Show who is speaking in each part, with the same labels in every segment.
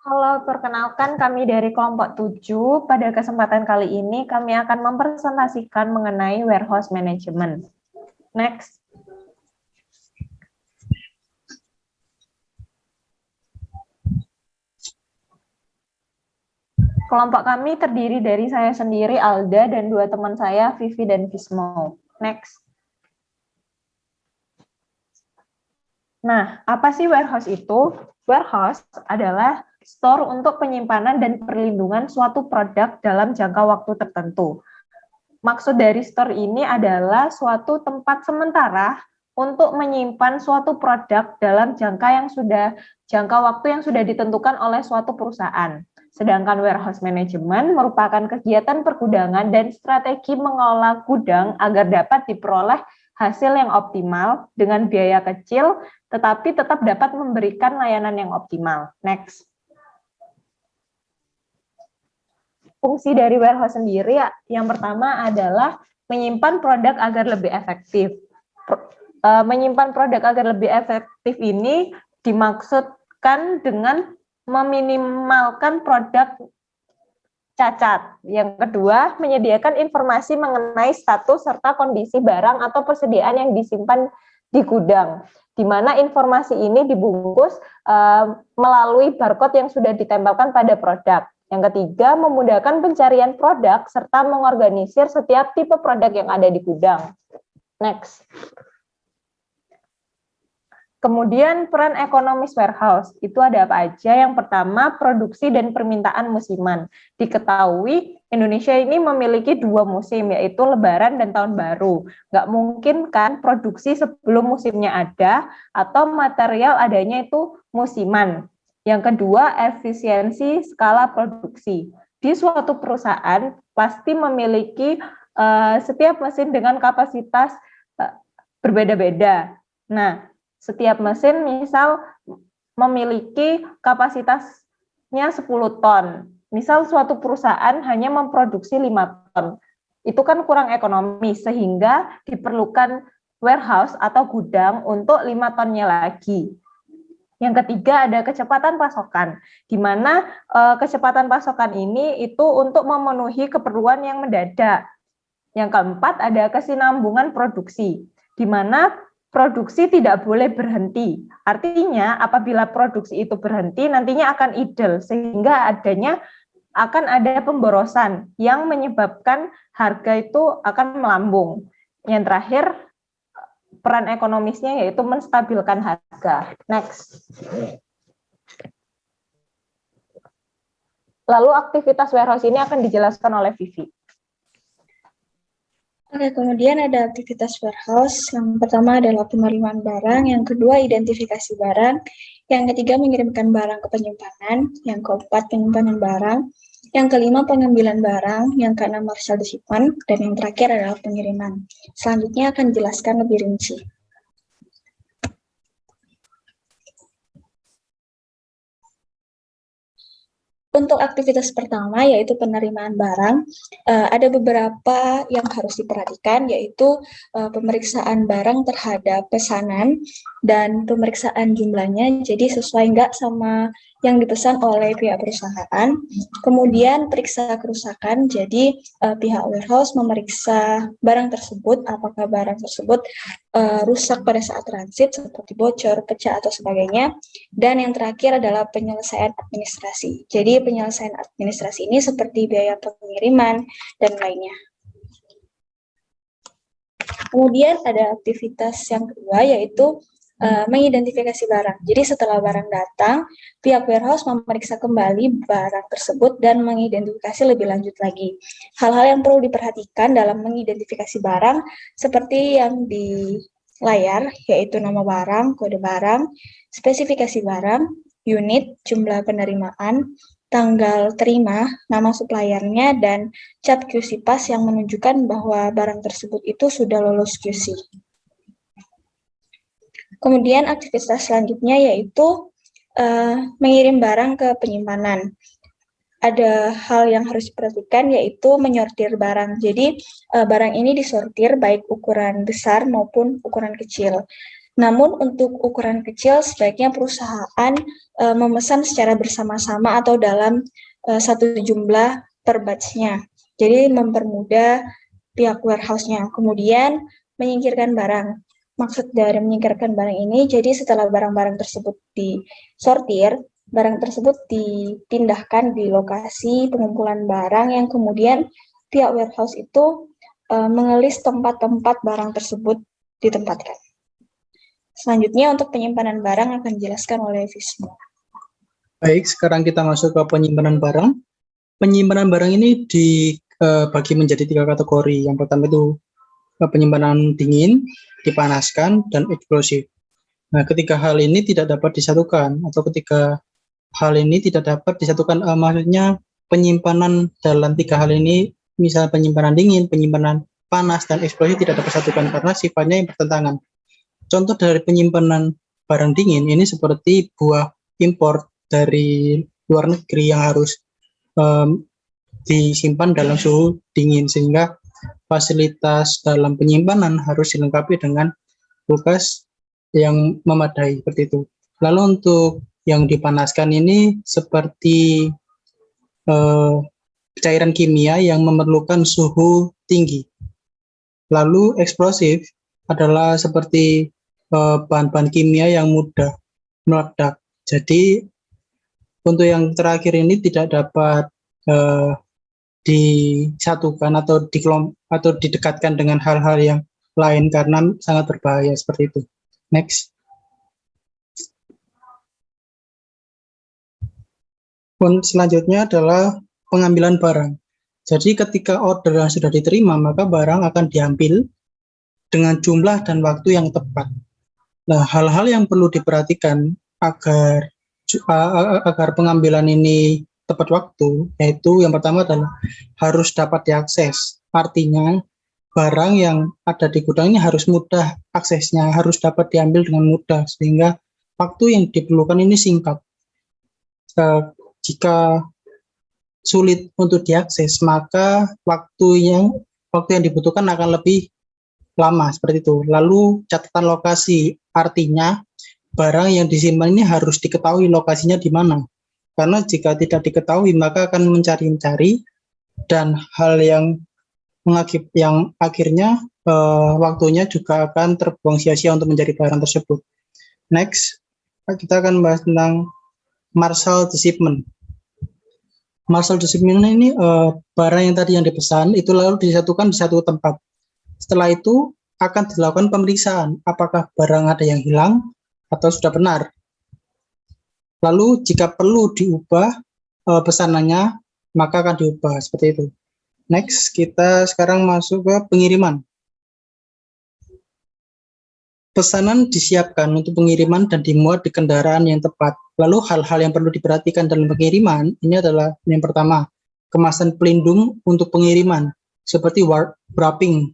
Speaker 1: Halo, perkenalkan kami dari kelompok 7. Pada kesempatan kali ini kami akan mempresentasikan mengenai warehouse management. Next. Kelompok kami terdiri dari saya sendiri, Alda, dan dua teman saya, Vivi dan Vismo. Next. Nah, apa sih warehouse itu? Warehouse adalah store untuk penyimpanan dan perlindungan suatu produk dalam jangka waktu tertentu. Maksud dari store ini adalah suatu tempat sementara untuk menyimpan suatu produk dalam jangka waktu yang sudah ditentukan oleh suatu perusahaan. Sedangkan warehouse management merupakan kegiatan pergudangan dan strategi mengelola gudang agar dapat diperoleh hasil yang optimal dengan biaya kecil, tetapi tetap dapat memberikan layanan yang optimal. Next. Fungsi dari warehouse sendiri yang pertama adalah menyimpan produk agar lebih efektif. Menyimpan produk agar lebih efektif ini dimaksudkan dengan meminimalkan produk cacat. Yang kedua, menyediakan informasi mengenai status serta kondisi barang atau persediaan yang disimpan di gudang, di mana informasi ini dibungkus melalui barcode yang sudah ditempelkan pada produk. Yang ketiga, memudahkan pencarian produk serta mengorganisir setiap tipe produk yang ada di gudang. Next. Kemudian peran ekonomis warehouse, itu ada apa aja? Yang pertama, produksi dan permintaan musiman. Diketahui Indonesia ini memiliki 2 musim, yaitu Lebaran dan Tahun Baru. Nggak mungkin kan produksi sebelum musimnya ada, atau material adanya itu musiman. Yang kedua, efisiensi skala produksi. Di suatu perusahaan pasti memiliki setiap mesin dengan kapasitas berbeda-beda. Nah, setiap mesin misal memiliki kapasitasnya 10 ton. Misal suatu perusahaan hanya memproduksi 5 ton. Itu kan kurang ekonomis sehingga diperlukan warehouse atau gudang untuk 5 tonnya lagi. Yang ketiga ada kecepatan pasokan, di mana kecepatan pasokan ini itu untuk memenuhi keperluan yang mendadak. Yang keempat ada kesinambungan produksi, di mana produksi tidak boleh berhenti. Artinya apabila produksi itu berhenti nantinya akan idle sehingga akan ada pemborosan yang menyebabkan harga itu akan melambung. Yang terakhir peran ekonomisnya yaitu menstabilkan harga. Next. Lalu aktivitas warehouse ini akan dijelaskan oleh Vivi.
Speaker 2: Oke, kemudian ada aktivitas warehouse. Yang pertama adalah penerimaan barang, yang kedua identifikasi barang, yang ketiga mengirimkan barang ke penyimpanan, yang keempat penyimpanan barang, yang kelima pengambilan barang, yang keenam marshal shipment, dan yang terakhir adalah pengiriman. Selanjutnya akan dijelaskan lebih rinci. Untuk aktivitas pertama yaitu penerimaan barang, ada beberapa yang harus diperhatikan yaitu pemeriksaan barang terhadap pesanan dan pemeriksaan jumlahnya, jadi sesuai nggak sama yang dipesan oleh pihak perusahaan. Kemudian periksa kerusakan, jadi pihak warehouse memeriksa barang tersebut, apakah barang tersebut rusak pada saat transit seperti bocor, pecah atau sebagainya. Dan yang terakhir adalah penyelesaian administrasi. Jadi penyelesaian administrasi ini seperti biaya pengiriman dan lainnya. Kemudian ada aktivitas yang kedua yaitu mengidentifikasi barang. Jadi setelah barang datang, pihak warehouse memeriksa kembali barang tersebut dan mengidentifikasi lebih lanjut lagi. Hal-hal yang perlu diperhatikan dalam mengidentifikasi barang seperti yang di layar, yaitu nama barang, kode barang, spesifikasi barang, unit, jumlah penerimaan, tanggal terima, nama suppliernya, dan cap QC Pass yang menunjukkan bahwa barang tersebut itu sudah lolos QC. Kemudian aktivitas selanjutnya yaitu mengirim barang ke penyimpanan. Ada hal yang harus diperhatikan yaitu menyortir barang. Jadi barang ini disortir baik ukuran besar maupun ukuran kecil. Namun untuk ukuran kecil sebaiknya perusahaan memesan secara bersama-sama atau dalam satu jumlah per batch-nya. Jadi mempermudah pihak warehouse-nya. Kemudian menyingkirkan barang. Maksud dari menyingkirkan barang ini, jadi setelah barang-barang tersebut disortir, barang tersebut dipindahkan di lokasi pengumpulan barang yang kemudian pihak warehouse itu mengelis tempat-tempat barang tersebut ditempatkan. Selanjutnya untuk penyimpanan barang akan dijelaskan oleh Visnu.
Speaker 3: Baik, sekarang kita masuk ke penyimpanan barang. Penyimpanan barang ini dibagi menjadi 3 kategori. Yang pertama itu penyimpanan dingin, dipanaskan, dan eksplosif. Nah, ketiga hal ini tidak dapat disatukan, atau ketika hal ini tidak dapat disatukan, maksudnya penyimpanan dalam 3 hal ini, misalnya penyimpanan dingin, penyimpanan panas, dan eksplosif tidak dapat disatukan karena sifatnya yang bertentangan. Contoh dari penyimpanan barang dingin ini seperti buah impor dari luar negeri yang harus disimpan dalam suhu dingin, sehingga fasilitas dalam penyimpanan harus dilengkapi dengan kulkas yang memadai seperti itu. Lalu untuk yang dipanaskan ini seperti cairan kimia yang memerlukan suhu tinggi. Lalu eksplosif adalah seperti bahan-bahan kimia yang mudah meledak. Jadi untuk yang terakhir ini tidak dapat disatukan atau didekatkan dengan hal-hal yang lain karena sangat berbahaya seperti itu. Next. Selanjutnya adalah pengambilan barang. Jadi ketika order yang sudah diterima, maka barang akan diambil dengan jumlah dan waktu yang tepat. Nah, hal-hal yang perlu diperhatikan agar pengambilan ini tepat waktu, yaitu yang pertama adalah harus dapat diakses. Artinya, barang yang ada di gudang ini harus mudah aksesnya, harus dapat diambil dengan mudah, sehingga waktu yang diperlukan ini singkat. Jika sulit untuk diakses, maka waktu yang dibutuhkan akan lebih lama seperti itu. Lalu catatan lokasi, artinya barang yang disimpan ini harus diketahui lokasinya di mana. Karena jika tidak diketahui maka akan mencari-cari dan hal yang akhirnya waktunya juga akan terbuang sia-sia untuk mencari barang tersebut. Next, kita akan bahas tentang Marshall Shipment. Marshall Shipment ini barang yang tadi yang dipesan itu lalu disatukan di satu tempat. Setelah itu akan dilakukan pemeriksaan apakah barang ada yang hilang atau sudah benar. Lalu jika perlu diubah pesanannya, maka akan diubah seperti itu. Next, kita sekarang masuk ke pengiriman. Pesanan disiapkan untuk pengiriman dan dimuat di kendaraan yang tepat. Lalu hal-hal yang perlu diperhatikan dalam pengiriman ini adalah yang pertama, kemasan pelindung untuk pengiriman seperti wrapping.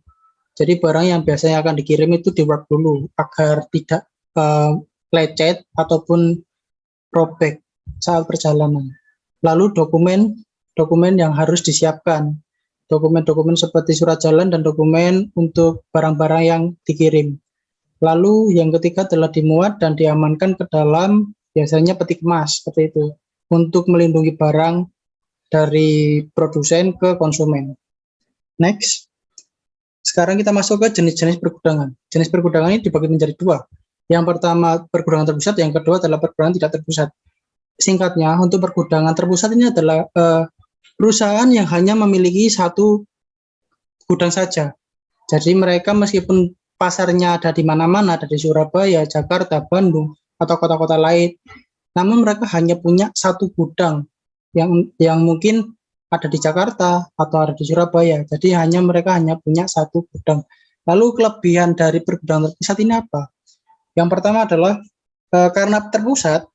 Speaker 3: Jadi barang yang biasanya akan dikirim itu di-wrap dulu agar tidak lecet ataupun robek saat perjalanan. Lalu dokumen yang harus disiapkan. Dokumen-dokumen seperti surat jalan dan dokumen untuk barang-barang yang dikirim. Lalu yang ketiga adalah dimuat dan diamankan ke dalam biasanya peti kemas seperti itu untuk melindungi barang dari produsen ke konsumen. Next. Sekarang kita masuk ke jenis-jenis pergudangan. Jenis pergudangan ini dibagi menjadi 2. Yang pertama pergudangan terpusat, yang kedua adalah pergudangan tidak terpusat. Singkatnya, untuk pergudangan terpusat ini adalah perusahaan yang hanya memiliki satu gudang saja. Jadi mereka meskipun pasarnya ada di mana-mana, ada di Surabaya, Jakarta, Bandung, atau kota-kota lain, namun mereka hanya punya satu gudang yang mungkin ada di Jakarta atau ada di Surabaya. Jadi mereka hanya punya satu gudang. Lalu kelebihan dari pergudangan terpusat ini apa? Yang pertama adalah karena terpusat,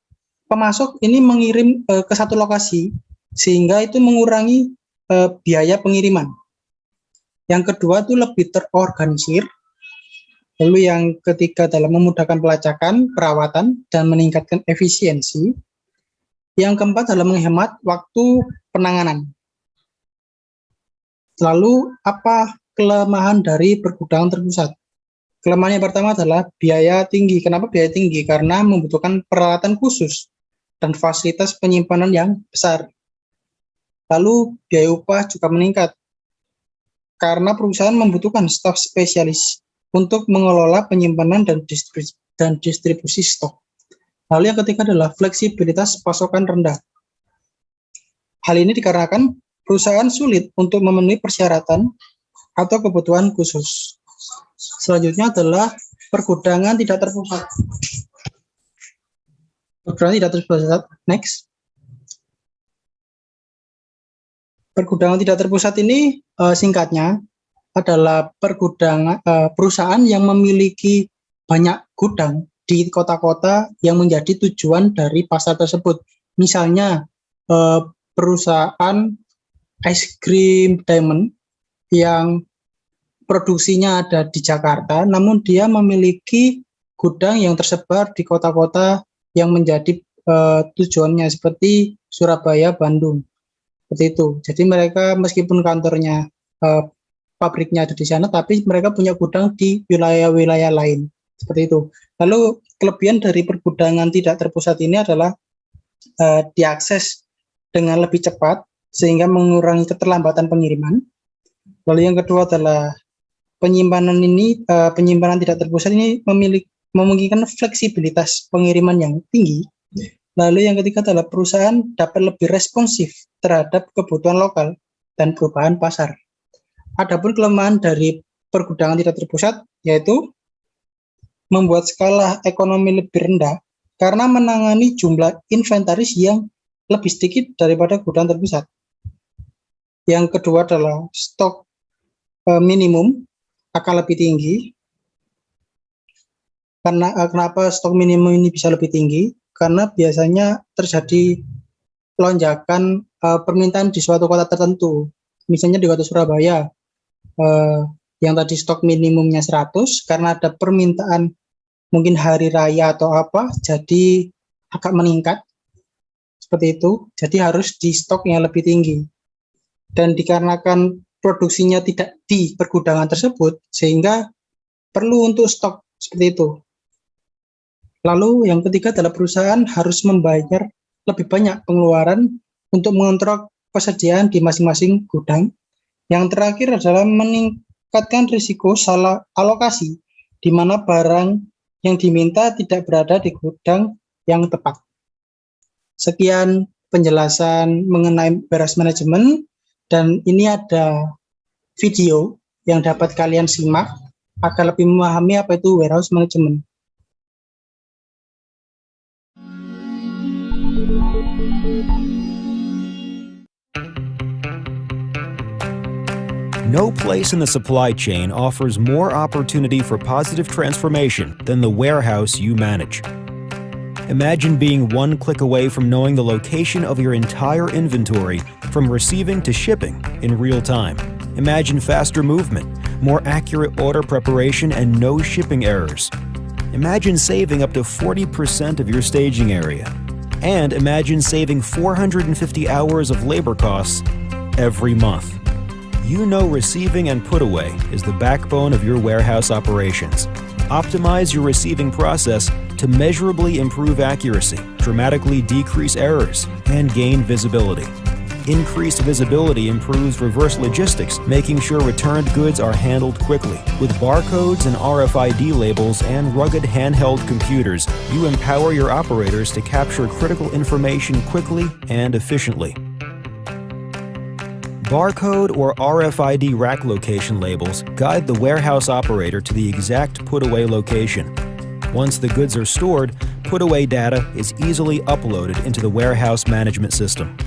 Speaker 3: pemasok ini mengirim ke satu lokasi sehingga itu mengurangi biaya pengiriman. Yang kedua itu lebih terorganisir. Lalu yang ketiga adalah memudahkan pelacakan, perawatan, dan meningkatkan efisiensi. Yang keempat adalah menghemat waktu penanganan. Lalu apa kelemahan dari pergudangan terpusat? Kelemahan yang pertama adalah biaya tinggi. Kenapa biaya tinggi? Karena membutuhkan peralatan khusus dan fasilitas penyimpanan yang besar. Lalu biaya upah juga meningkat karena perusahaan membutuhkan staf spesialis untuk mengelola penyimpanan dan distribusi stok. Lalu yang ketiga adalah fleksibilitas pasokan rendah. Hal ini dikarenakan perusahaan sulit untuk memenuhi persyaratan atau kebutuhan khusus. Selanjutnya adalah pergudangan tidak terpusat. Pergudangan tidak terpusat. Next. Pergudangan tidak terpusat ini singkatnya adalah pergudangan perusahaan yang memiliki banyak gudang di kota-kota yang menjadi tujuan dari pasar tersebut. Misalnya perusahaan es krim Diamond yang produksinya ada di Jakarta, namun dia memiliki gudang yang tersebar di kota-kota yang menjadi tujuannya seperti Surabaya, Bandung, seperti itu. Jadi mereka meskipun kantornya, pabriknya ada di sana, tapi mereka punya gudang di wilayah-wilayah lain, seperti itu. Lalu kelebihan dari pergudangan tidak terpusat ini adalah diakses dengan lebih cepat sehingga mengurangi keterlambatan pengiriman. Lalu yang kedua adalah penyimpanan tidak terpusat ini memungkinkan fleksibilitas pengiriman yang tinggi. Lalu yang ketiga adalah perusahaan dapat lebih responsif terhadap kebutuhan lokal dan perubahan pasar. Adapun kelemahan dari pergudangan tidak terpusat yaitu membuat skala ekonomi lebih rendah karena menangani jumlah inventaris yang lebih sedikit daripada gudang terpusat. Yang kedua adalah stok minimum akan lebih tinggi. Karena kenapa stok minimum ini bisa lebih tinggi? Karena biasanya terjadi lonjakan permintaan di suatu kota tertentu. Misalnya di kota Surabaya, yang tadi stok minimumnya 100, karena ada permintaan mungkin hari raya atau apa, jadi agak meningkat. Seperti itu, jadi harus di stok yang lebih tinggi. Dan dikarenakan produksinya tidak di pergudangan tersebut, sehingga perlu untuk stok seperti itu. Lalu yang ketiga adalah perusahaan harus membayar lebih banyak pengeluaran untuk mengontrol persediaan di masing-masing gudang. Yang terakhir adalah meningkatkan risiko salah alokasi, di mana barang yang diminta tidak berada di gudang yang tepat. Sekian penjelasan mengenai warehouse management, dan ini ada video yang dapat kalian simak agar lebih memahami apa itu warehouse management.
Speaker 4: No place in the supply chain offers more opportunity for positive transformation than the warehouse you manage. Imagine being one click away from knowing the location of your entire inventory from receiving to shipping in real time. Imagine faster movement, more accurate order preparation, and no shipping errors. Imagine saving up to 40% of your staging area. And imagine saving 450 hours of labor costs every month. You know receiving and put away is the backbone of your warehouse operations. Optimize your receiving process to measurably improve accuracy, dramatically decrease errors, and gain visibility. Increased visibility improves reverse logistics, making sure returned goods are handled quickly. With barcodes and RFID labels and rugged handheld computers, you empower your operators to capture critical information quickly and efficiently. Barcode or RFID rack location labels guide the warehouse operator to the exact put-away location. Once the goods are stored, put-away data is easily uploaded into the warehouse management system.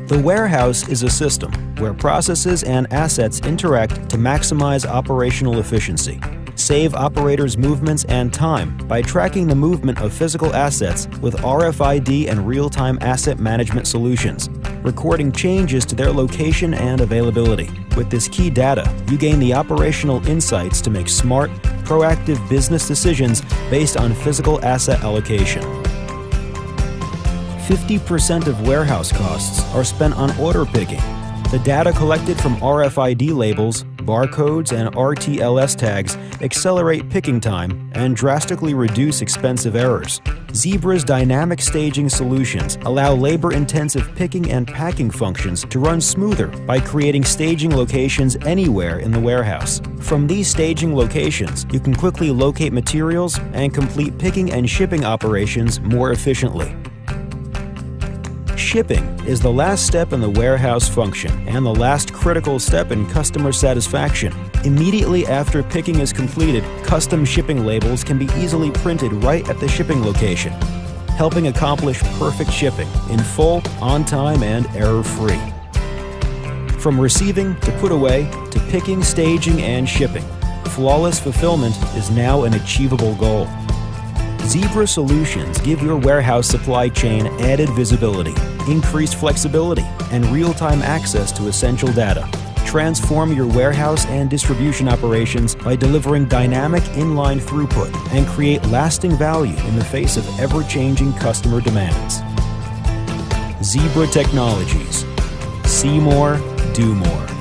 Speaker 4: The warehouse is a system where processes and assets interact to maximize operational efficiency. Save operators' movements and time by tracking the movement of physical assets with RFID and real-time asset management solutions, recording changes to their location and availability. With this key data, you gain the operational insights to make smart, proactive business decisions based on physical asset allocation. 50% of warehouse costs are spent on order picking. The data collected from RFID labels, Barcodes and RTLS tags accelerate picking time and drastically reduce expensive errors. Zebra's dynamic staging solutions allow labor-intensive picking and packing functions to run smoother by creating staging locations anywhere in the warehouse. From these staging locations, you can quickly locate materials and complete picking and shipping operations more efficiently. Shipping is the last step in the warehouse function and the last critical step in customer satisfaction. Immediately after picking is completed, custom shipping labels can be easily printed right at the shipping location, helping accomplish perfect shipping in full, on time, and error-free. From receiving to put away to picking, staging, and shipping, flawless fulfillment is now an achievable goal. Zebra solutions give your warehouse supply chain added visibility, increased flexibility, and real-time access to essential data. Transform your warehouse and distribution operations by delivering dynamic inline throughput and create lasting value in the face of ever-changing customer demands. Zebra Technologies. See more, do more.